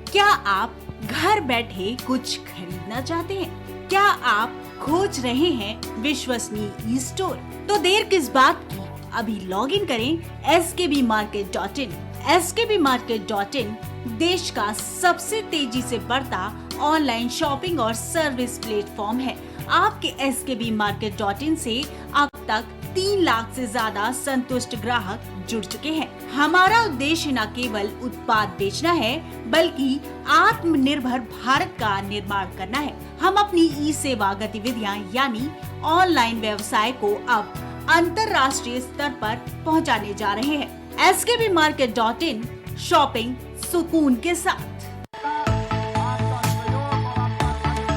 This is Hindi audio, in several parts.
क्या आप घर बैठे कुछ खरीदना चाहते हैं? क्या आप खोज रहे हैं विश्वसनीय ई स्टोर? तो देर किस बात की, अभी लॉग इन करें skbmarket.in। skbmarket.in देश का सबसे तेजी से बढ़ता ऑनलाइन शॉपिंग और सर्विस प्लेटफॉर्म है। आपके skbmarket.in से अब तक 3 लाख से ज्यादा संतुष्ट ग्राहक जुड़ चुके हैं। हमारा उद्देश्य न केवल उत्पाद बेचना है, बल्कि आत्मनिर्भर भारत का निर्माण करना है। हम अपनी ई सेवा गतिविधियां यानी ऑनलाइन व्यवसाय को अब अंतर्राष्ट्रीय स्तर पर पहुंचाने जा रहे हैं। skbmarket.in, शॉपिंग सुकून के साथ।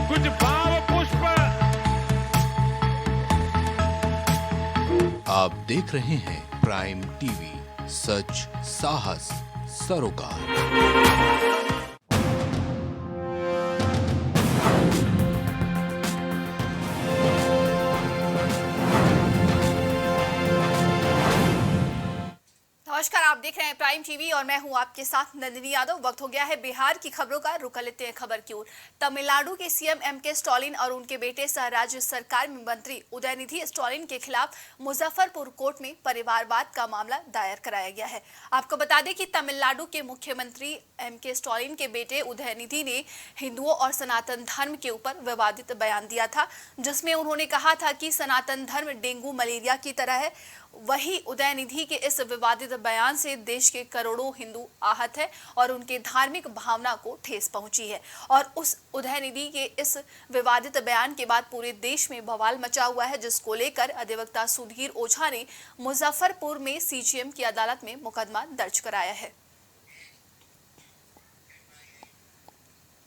कुछ भाव पुष्प। आप देख रहे हैं प्राइम टीवी, सच साहस सरोकार। नमस्कार, आप देख रहे हैं प्राइम टीवी और मैं हूं आपके साथ नंदिनी यादव। वक्त हो गया है बिहार की खबरों का। रुक लेते हैं खबर की ओर। तमिलनाडु के सीएम एमके स्टालिन और उनके बेटे सह राज्य सरकार में मंत्री उदयनिधि स्टालिन के खिलाफ मुजफ्फरपुर कोर्ट में परिवारवाद का मामला दायर कराया गया है। आपको बता दें कि तमिलनाडु के मुख्यमंत्री एमके स्टालिन के बेटे उदयनिधि ने हिंदुओं और सनातन धर्म के ऊपर विवादित बयान दिया था, जिसमें उन्होंने कहा था कि सनातन धर्म डेंगू मलेरिया की तरह है। वही उदयनिधि के इस विवादित बयान से देश के करोड़ों हिंदू आहत है और उनके धार्मिक भावना को ठेस पहुंची है। और उस उदयनिधि के इस विवादित बयान के बाद पूरे देश में बवाल मचा हुआ है, जिसको लेकर अधिवक्ता सुधीर ओझा ने मुजफ्फरपुर में सीजेएम की अदालत में मुकदमा दर्ज कराया है।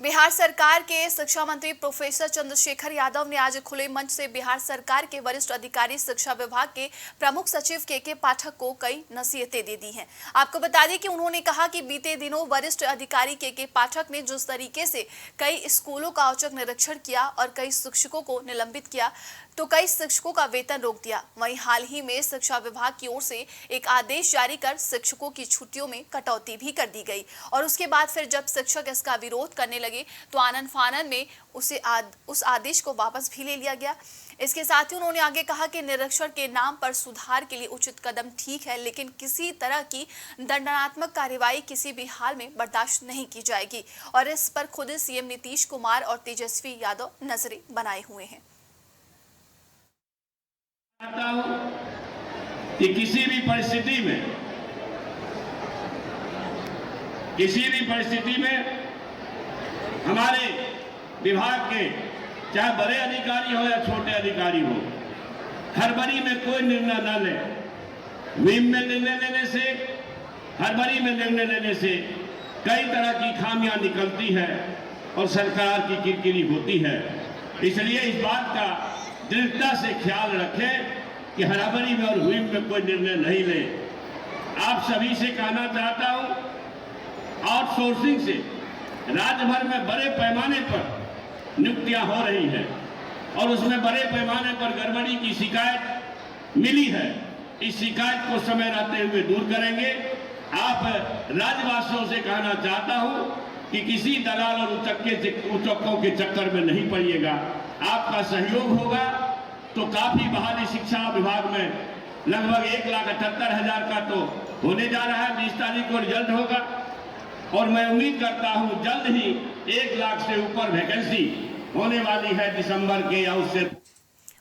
बिहार सरकार के शिक्षा मंत्री प्रोफेसर चंद्रशेखर यादव ने आज खुले मंच से बिहार सरकार के वरिष्ठ अधिकारी शिक्षा विभाग के प्रमुख सचिव के पाठक को कई नसीहतें दे दी हैं। आपको बता दें कि उन्होंने कहा कि बीते दिनों वरिष्ठ अधिकारी के पाठक ने जिस तरीके से कई स्कूलों का औचक निरीक्षण किया और कई शिक्षकों को निलंबित किया, तो कई शिक्षकों का वेतन रोक दिया। वहीं हाल ही में शिक्षा विभाग की ओर से एक आदेश जारी कर शिक्षकों की छुट्टियों में कटौती भी कर दी गई और उसके बाद फिर जब शिक्षक इसका विरोध करने लगे तो आनन फानन में उस आदेश को वापस भी ले लिया गया। इसके साथ ही उन्होंने आगे कहा कि निरीक्षण के नाम पर सुधार के लिए उचित कदम ठीक है, लेकिन किसी तरह की दंडात्मक कार्यवाही किसी भी हाल में बर्दाश्त नहीं की जाएगी और इस पर खुद सीएम नीतीश कुमार और तेजस्वी यादव नजरें बनाए हुए हैं। चाहता हूं कि किसी भी परिस्थिति में हमारे विभाग के चाहे बड़े अधिकारी हो या छोटे अधिकारी हो, हड़बड़ी में कोई निर्णय न ले। मुहिम में निर्णय लेने से, हड़बड़ी में निर्णय लेने से कई तरह की खामियां निकलती है और सरकार की किरकिरी होती है। इसलिए इस बात का दृढ़ता से ख्याल रखें कि हड़बड़ी में और मुहिम में कोई निर्णय नहीं ले। आप सभी से कहना चाहता हूं, आउटसोर्सिंग से राज्य भर में बड़े पैमाने पर नियुक्तियां हो रही हैं और उसमें बड़े पैमाने पर गड़बड़ी की शिकायत मिली है। इस शिकायत को समय रहते हुए दूर करेंगे। आप राज्यवासियों से कहना चाहता हूं कि किसी दलाल और उचक्कों के चक्कर में नहीं पड़िएगा। आपका सहयोग होगा तो काफी बहाली शिक्षा विभाग में लगभग 1,78,000 का तो होने जा रहा है। 20 तारीख को रिजल्ट होगा और मैं उम्मीद करता हूं जल्द ही 1 लाख से ऊपर वैकेंसी होने वाली है दिसंबर के या उससे।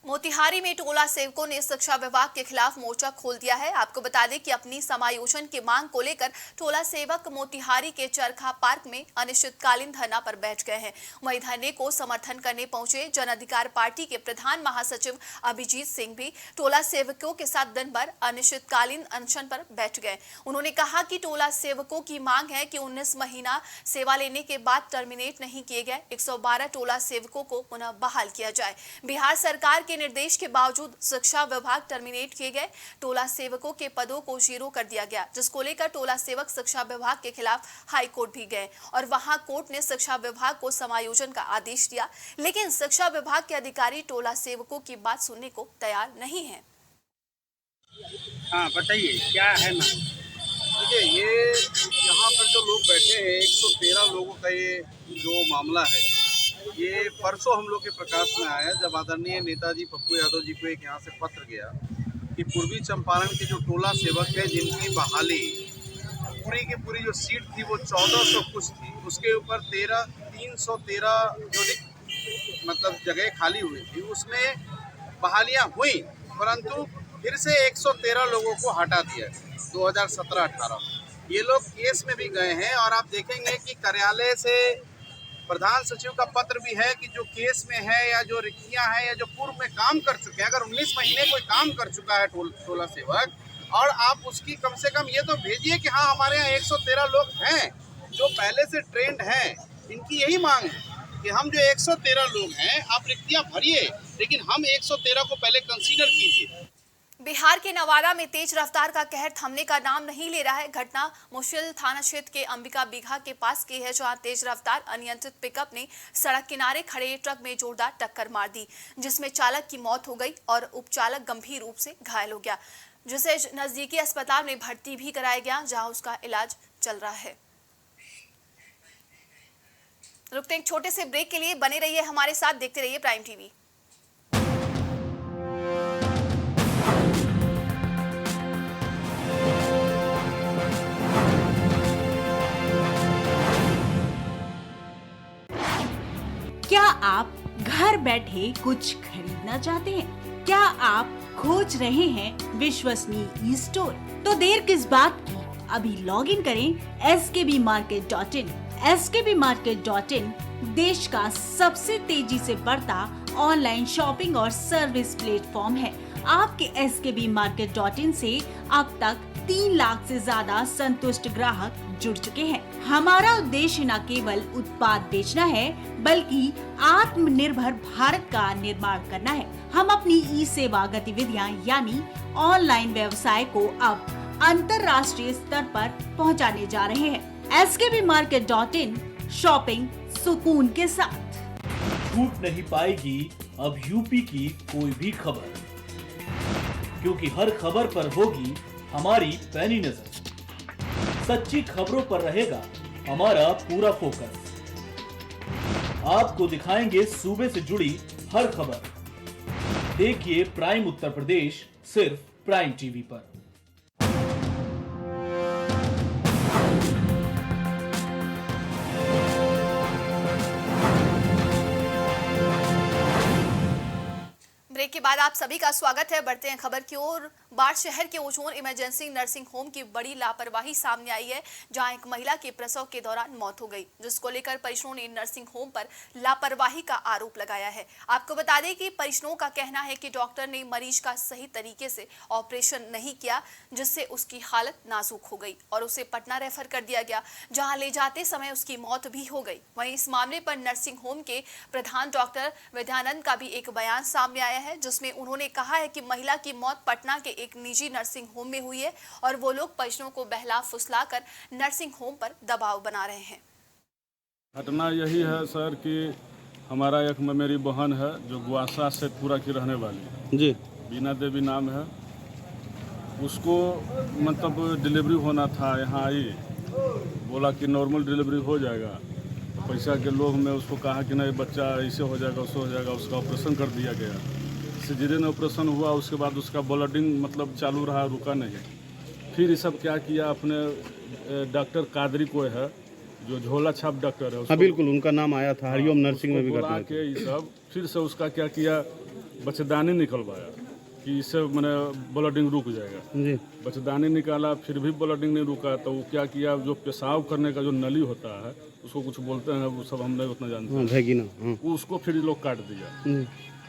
मोतिहारी में टोला सेवकों ने शिक्षा विभाग के खिलाफ मोर्चा खोल दिया है। आपको बता दें कि अपनी समायोजन की मांग को लेकर टोला सेवक मोतिहारी के चरखा पार्क में अनिश्चितकालीन धरना पर बैठ गए हैं। वहीं धरने को समर्थन करने पहुंचे जन अधिकार पार्टी के प्रधान महासचिव अभिजीत सिंह भी टोला सेवकों के साथ दिन भर अनिश्चितकालीन अनशन पर बैठ गए। उन्होंने कहा कि टोला सेवकों की मांग है कि 19 महीना सेवा लेने के बाद टर्मिनेट नहीं किए गए 112 टोला सेवकों को पुनः बहाल किया जाए। बिहार सरकार के निर्देश के बावजूद शिक्षा विभाग टर्मिनेट किए गए टोला सेवकों के पदों को जीरो कर दिया गया, जिसको लेकर टोला सेवक शिक्षा विभाग के खिलाफ हाई कोर्ट भी गए और वहां कोर्ट ने शिक्षा विभाग को समायोजन का आदेश दिया, लेकिन शिक्षा विभाग के अधिकारी टोला सेवकों की बात सुनने को तैयार नहीं है। हाँ बताइए क्या है ना? देखिए, ये यहाँ पर जो लोग बैठे हैं 113 लोगों का ये जो मामला है, ये परसों हम लोग के प्रकाश में आया जब आदरणीय नेताजी पप्पू यादव जी को एक यहाँ से पत्र गया कि पूर्वी चंपारण के जो टोला सेवक है जिनकी बहाली पूरी की पूरी जो सीट थी वो 1400 कुछ थी, उसके ऊपर 313 जो मतलब जगह खाली हुई थी उसमें बहालियाँ हुई, परंतु फिर से 113 लोगों को हटा दिया 2017-18 में। ये लोग केस में भी गए हैं और आप देखेंगे कि कार्यालय से प्रधान सचिव का पत्र भी है कि जो केस में है या जो रिक्तियां हैं या जो पूर्व में काम कर चुके हैं, अगर 19 महीने कोई काम कर चुका है टोला सेवक, और आप उसकी कम से कम ये तो भेजिए कि हाँ हमारे यहाँ 113 लोग हैं जो पहले से ट्रेंड हैं। इनकी यही मांग है कि हम जो 113 लोग हैं आप रिक्तियां भरिए, लेकिन हम 113 को पहले कंसीडर कीजिए। बिहार के नवादा में तेज रफ्तार का कहर थमने का नाम नहीं ले रहा है। घटना मुश्किल थाना क्षेत्र के अंबिका बीघा के पास की है, जहां तेज रफ्तार अनियंत्रित पिकअप ने सड़क किनारे खड़े ट्रक में जोरदार टक्कर मार दी, जिसमें चालक की मौत हो गई और उपचालक गंभीर रूप से घायल हो गया, जिसे नजदीकी अस्पताल में भर्ती भी कराया गया, जहां उसका इलाज चल रहा है। रुकते एक छोटे से ब्रेक के लिए, बने रहिए हमारे साथ, देखते रहिए प्राइम टीवी। क्या आप घर बैठे कुछ खरीदना चाहते हैं? क्या आप खोज रहे हैं विश्वसनीय ई स्टोर? तो देर किस बात की, अभी लॉग इन करें skbmarket.in। skbmarket.in देश का सबसे तेजी से बढ़ता ऑनलाइन शॉपिंग और सर्विस प्लेटफॉर्म है। आपके skbmarket.in से अब तक 3 लाख से ज्यादा संतुष्ट ग्राहक जुड़ चुके हैं। हमारा उद्देश्य न केवल उत्पाद बेचना है, बल्कि आत्मनिर्भर भारत का निर्माण करना है। हम अपनी ई सेवा गतिविधियां यानी ऑनलाइन व्यवसाय को अब अंतर्राष्ट्रीय स्तर पर पहुंचाने जा रहे हैं। skbmarket.in, शॉपिंग सुकून के साथ। छूट नहीं पाएगी अब यूपी की कोई भी खबर, क्योंकि हर खबर पर होगी हमारी पैनी नजर। सच्ची खबरों पर रहेगा हमारा पूरा फोकस। आपको दिखाएंगे सूबे से जुड़ी हर खबर। देखिए प्राइम उत्तर प्रदेश सिर्फ प्राइम टीवी पर। ब्रेक के बाद आप सभी का स्वागत है। बढ़ते हैं खबर की ओर। बाढ़ शहर के ओजोन इमरजेंसी नर्सिंग होम की बड़ी लापरवाही सामने आई है, जहां एक महिला के प्रसव के दौरान मौत हो गई, जिसको लेकर परिजनों ने नर्सिंग होम पर लापरवाही का आरोप लगाया है। आपको बता दें कि परिजनों का कहना है कि डॉक्टर ने मरीज का सही तरीके से ऑपरेशन नहीं किया, जिससे उसकी हालत नाजुक हो गई और उसे पटना रेफर कर दिया गया, जहाँ ले जाते समय उसकी मौत भी हो गई। वहीं इस मामले पर नर्सिंग होम के प्रधान डॉक्टर विद्यानंद का भी एक बयान सामने आया है, जिसमें उन्होंने कहा है कि महिला की मौत पटना के एक निजी नर्सिंग होम में हुई है और वो लोग परिजनों को बहला फुसलाकर नर्सिंग होम पर दबाव बना रहे हैं। घटना यही है सर कि हमारा एक मेरी बहन है जो गुआसा से पूरा की रहने वाली जी, बीना देवी नाम है। उसको मतलब डिलीवरी होना था, यहाँ आई, बोला कि नॉर्मल डिलीवरी हो जाएगा। तो पैसा के लोभ में उसको कहा कि नहीं बच्चा ऐसे हो जाएगा वैसे हो जाएगा, उसका ऑपरेशन कर दिया गया। सिजेरियन ऑपरेशन हुआ, उसके बाद उसका ब्लीडिंग मतलब चालू रहा, रुका नहीं। फिर ये सब क्या किया, अपने डॉक्टर कादरी को है जो झोला छाप डॉक्टर है, बिल्कुल उनका नाम आया था, हरिओम नर्सिंग में भी बुला के ये सब फिर से उसका क्या किया, बच्चेदानी निकलवाया कि इससे मैंने ब्लीडिंग रुक जाएगा जी। बच्चेदानी निकाला, फिर भी ब्लीडिंग नहीं रुका, तो वो क्या किया, जो पेशाब करने का जो नली होता है उसको कुछ बोलते हैं, वो सब हम नहीं उतना जानते हैं, वो उसको फिर लोग काट दिया।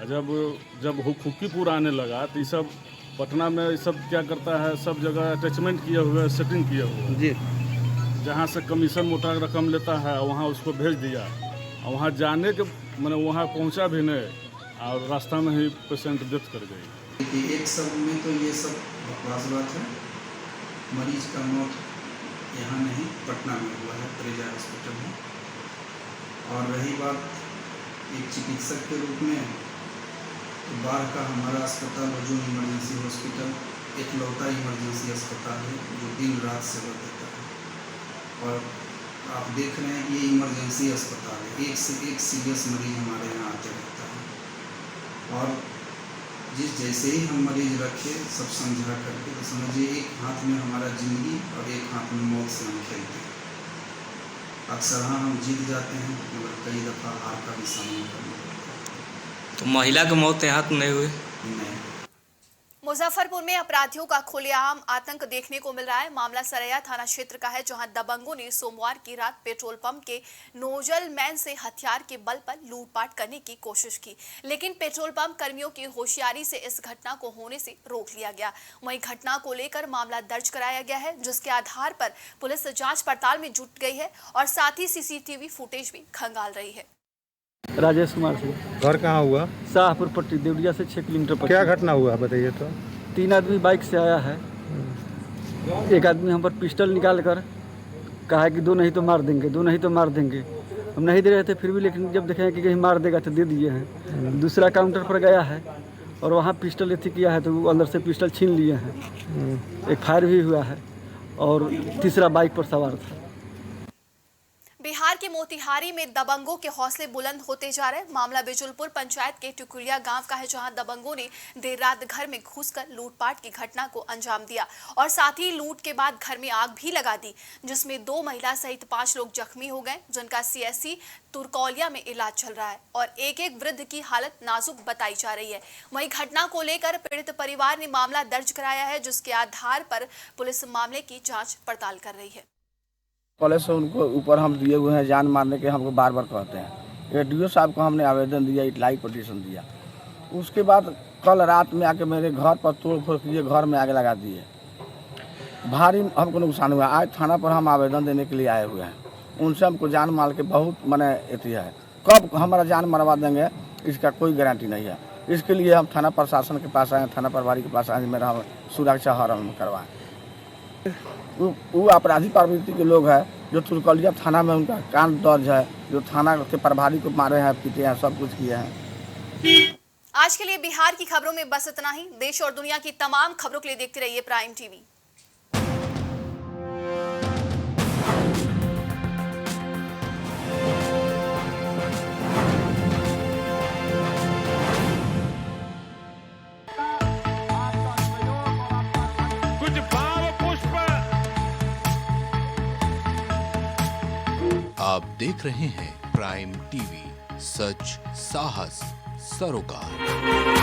जब हुक्कीपुर आने लगा तो ये सब पटना में ये सब क्या करता है, सब जगह अटैचमेंट किए हुए, सेटिंग किए हुए जी, जहाँ से कमीशन मोटा रकम लेता है वहाँ उसको भेज दिया, और वहाँ जाने के मैंने वहाँ पहुँचा भी नहीं और रास्ता में ही पेशेंट डेथ कर गई। एक सब में तो ये सब बकवास बात है। मरीज का मौत यहाँ नहीं पटना में हुआ है, त्रेजा हॉस्पिटल में। और रही बात एक चिकित्सक के रूप में, तो बाढ़ का हमारा अस्पताल ओजोन इमरजेंसी हॉस्पिटल एकलौता इमरजेंसी अस्पताल है जो दिन रात सेवा देता है। और आप देख रहे हैं ये इमरजेंसी अस्पताल है, एक से एक सीरियस मरीज हमारे यहाँ आते रहता है। और जैसे ही हम मरीज रखे सब समझा करके, तो समझिए एक हाथ में हमारा ज़िंदगी और एक हाथ में मौत से हम खेलते हैं। अक्सर हाँ हम जीत जाते हैं, मगर कई दफ़ा हार का भी सामना करना पड़ता है। तो महिला की मौत यहाँ तो नहीं हुई? नहीं। मुजफ्फरपुर में अपराधियों का खुलेआम आतंक देखने को मिल रहा है। मामला सरैया थाना क्षेत्र का है, जहां दबंगों ने सोमवार की रात पेट्रोल पंप के नोजल मैन से हथियार के बल पर लूटपाट करने की कोशिश की, लेकिन पेट्रोल पंप कर्मियों की होशियारी से इस घटना को होने से रोक लिया गया। वहीं घटना को लेकर मामला दर्ज कराया गया है, जिसके आधार पर पुलिस जांच पड़ताल में जुट गई है और साथ ही सीसीटीवी फुटेज भी खंगाल रही है। राजेश कुमार से। घर कहाँ हुआ? शाहपुर पट्टी, देवरिया से 6 किलोमीटर पर। क्या घटना हुआ बताइए तो। 3 आदमी बाइक से आया है, एक आदमी हम पर पिस्टल निकाल कर कहा कि 2 नहीं तो मार देंगे, 2 नहीं तो मार देंगे। हम नहीं दे रहे थे, फिर भी लेकिन जब देखें कि कहीं मार देगा तो दे दिए हैं। दूसरा काउंटर पर गया है और वहाँ पिस्टल एथी किया है, तो वो अंदर से पिस्टल छीन लिए हैं। एक फायर भी हुआ है और तीसरा बाइक पर सवार था। बिहार के मोतिहारी में दबंगों के हौसले बुलंद होते जा रहे हैं। मामला बिजुलपुर पंचायत के टुकुलिया गांव का है, जहां दबंगों ने देर रात घर में घुसकर लूटपाट की घटना को अंजाम दिया और साथ ही लूट के बाद घर में आग भी लगा दी, जिसमें 2 महिला सहित 5 लोग जख्मी हो गए, जिनका सीएससी तुरकौलिया में इलाज चल रहा है और एक वृद्ध की हालत नाजुक बताई जा रही है। वहीं घटना को लेकर पीड़ित परिवार ने मामला दर्ज कराया है, जिसके आधार पर पुलिस मामले की जाँच पड़ताल कर रही है। कॉलेज से उनको ऊपर हम दिए हुए हैं जान मारने के, हमको बार बार कहते हैं। एडीओ साहब को हमने आवेदन दिया, इतलाई पटिशन दिया। उसके बाद कल रात में आके मेरे घर पर तोड़ फोड़ किए, घर में आग लगा दिए। भारी हमको नुकसान हुआ। आज थाना पर हम आवेदन देने के लिए आए हुए हैं। उनसे हमको जान मार के बहुत मने एती है, कब हमारा जान मरवा देंगे इसका कोई गारंटी नहीं है। इसके लिए हम थाना प्रशासन के पास आए, थाना प्रभारी के पास आए, मेरा सुरक्षा हरण करवाएं। वो अपराधी प्रवृत्ति के लोग हैं जो तुरकौलिया थाना में उनका कांड दर्ज है, जो थाना के प्रभारी को मारे हैं, पीटे हैं, सब कुछ किए हैं। आज के लिए बिहार की खबरों में बस इतना ही। देश और दुनिया की तमाम खबरों के लिए देखते रहिए प्राइम टीवी। आप देख रहे हैं प्राइम टीवी, सच साहस सरोकार।